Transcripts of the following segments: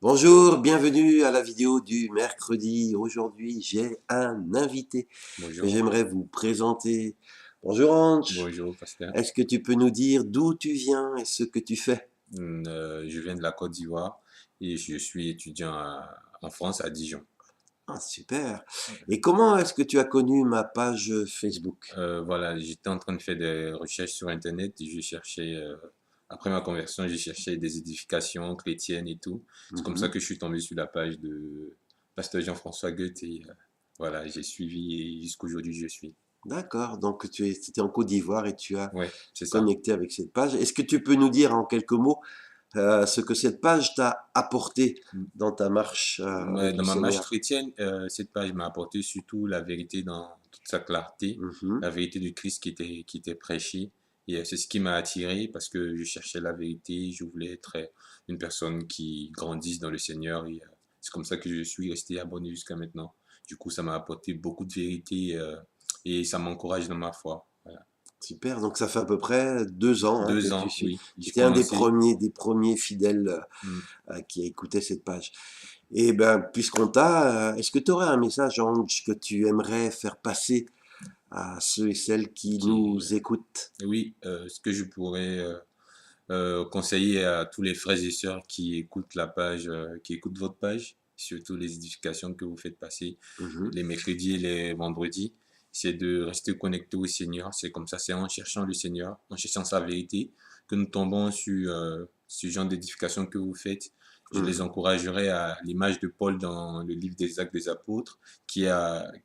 Bonjour, bienvenue à la vidéo du mercredi. Aujourd'hui, j'ai un invité que Bonjour, j'aimerais vous présenter. Bonjour Ange, bonjour, pasteur. est-ce que tu peux nous dire d'où tu viens et ce que tu fais? Je viens de la Côte d'Ivoire et je suis étudiant en France, à Dijon. Ah, super. Et comment est-ce que tu as connu ma page Facebook? Voilà, j'étais en train de faire des recherches sur Internet et après ma conversion, j'ai cherché des édifications chrétiennes et tout. C'est comme ça Mhm. que je suis tombé sur la page de pasteur Jean-François Goethe et voilà, j'ai suivi et jusqu'aujourd'hui je suis. D'accord, donc étais en Côte d'Ivoire et tu as Ouais, c'est ça. connecté avec cette page. Est-ce que tu peux nous dire en quelques mots ce que cette page t'a apporté dans ta marche Ouais, avec le dans ma marche Seigneur? chrétienne, cette page m'a apporté surtout la vérité dans toute sa clarté, Mhm. la vérité du Christ qui était prêchée. Et c'est ce qui m'a attiré parce que je cherchais la vérité, je voulais être une personne qui grandisse dans le Seigneur. Et c'est comme ça que je suis resté abonné jusqu'à maintenant. Du coup, ça m'a apporté beaucoup de vérité et ça m'encourage dans ma foi. Voilà. Super, donc ça fait à peu près 2 ans hein, que 2 tu ans, suis. oui. Tu J'ai étais un commencé. des premiers fidèles Hmm. qui écoutait cette page. Et ben, puisqu'on t'a, est-ce que tu aurais un message, Ange, que tu aimerais faire passer à ceux et celles qui Ok. nous écoutent? Oui, ce que je pourrais conseiller à tous les frères et sœurs qui écoutent qui écoutent votre page, surtout les édifications que vous faites passer Mhm, les mercredis et les vendredis, c'est de rester connecté au Seigneur. C'est comme ça, c'est en cherchant le Seigneur, en cherchant sa vérité, que nous tombons sur ce genre d'édification que vous faites. Je les mhm, encouragerai à l'image de Paul dans le livre des Actes des Apôtres,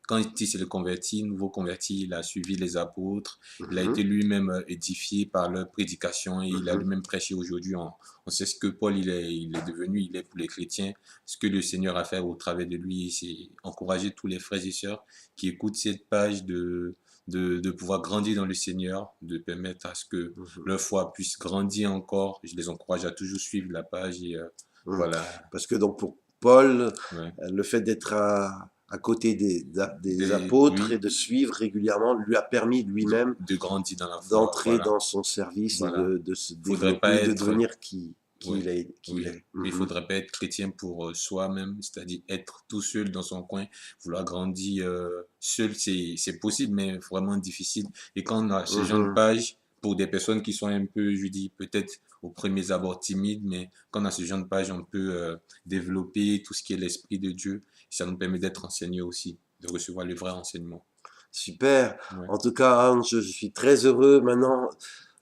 quand il s'est converti, nouveau converti, il a suivi les apôtres, il a mhm, été lui-même édifié par leur prédication et il a mhm. lui-même prêché aujourd'hui. On sait ce que Paul il est devenu, il est pour les chrétiens. Ce que le Seigneur a fait au travers de lui, c'est encourager tous les frères et sœurs qui écoutent cette page de pouvoir grandir dans le Seigneur, de permettre à ce que Mhm, leur foi puisse grandir encore. Je les encourage à toujours suivre la page et mhm. voilà. Parce que donc pour Paul, Ouais. le fait d'être à côté des apôtres et Oui, de suivre régulièrement lui a permis lui-même de grandir dans la foi. d'entrer Voilà. dans son service et Voilà. de se Faudrait pas développer, de être devenir Oui, qui il oui. est. Il Mhm. faudrait pas être chrétien pour soi-même, c'est-à-dire être tout seul dans son coin, vouloir grandir seul, c'est possible, mais vraiment difficile. Et quand on a ce genre de Mhm. page, pour des personnes qui sont un peu, je dis, peut-être au premier abord timides, mais quand on a ce genre de page, on peut développer tout ce qui est l'esprit de Dieu. Ça nous permet d'être enseignés aussi, de recevoir le vrai enseignement. Super. Ouais, En tout cas, Hans, je suis très heureux. Maintenant,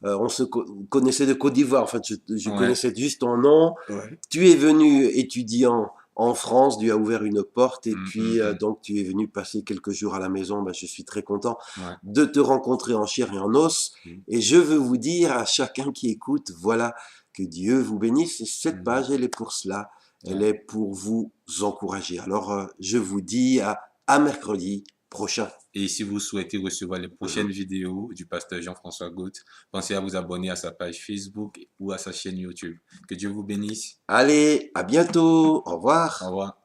on se connaissait de Côte d'Ivoire. En fait, je ouais, connaissais juste ton nom. ouais. Tu es venu étudiant en France, tu as ouvert une porte et puis Mm. donc tu es venu passer quelques jours à la maison. Ben, je suis très content Ouais. de te rencontrer en chair et en os. Mm. Et je veux vous dire à chacun qui écoute, voilà, que Dieu vous bénisse. Et cette Mm. page, elle est pour cela. Elle Ouais. est pour vous encourager. Alors, je vous dis à mercredi prochain. Et si vous souhaitez recevoir les prochaines vidéos du pasteur Jean-François Gaute, pensez à vous abonner à sa page Facebook ou à sa chaîne YouTube. Que Dieu vous bénisse. Allez, à bientôt. Au Au revoir. revoir.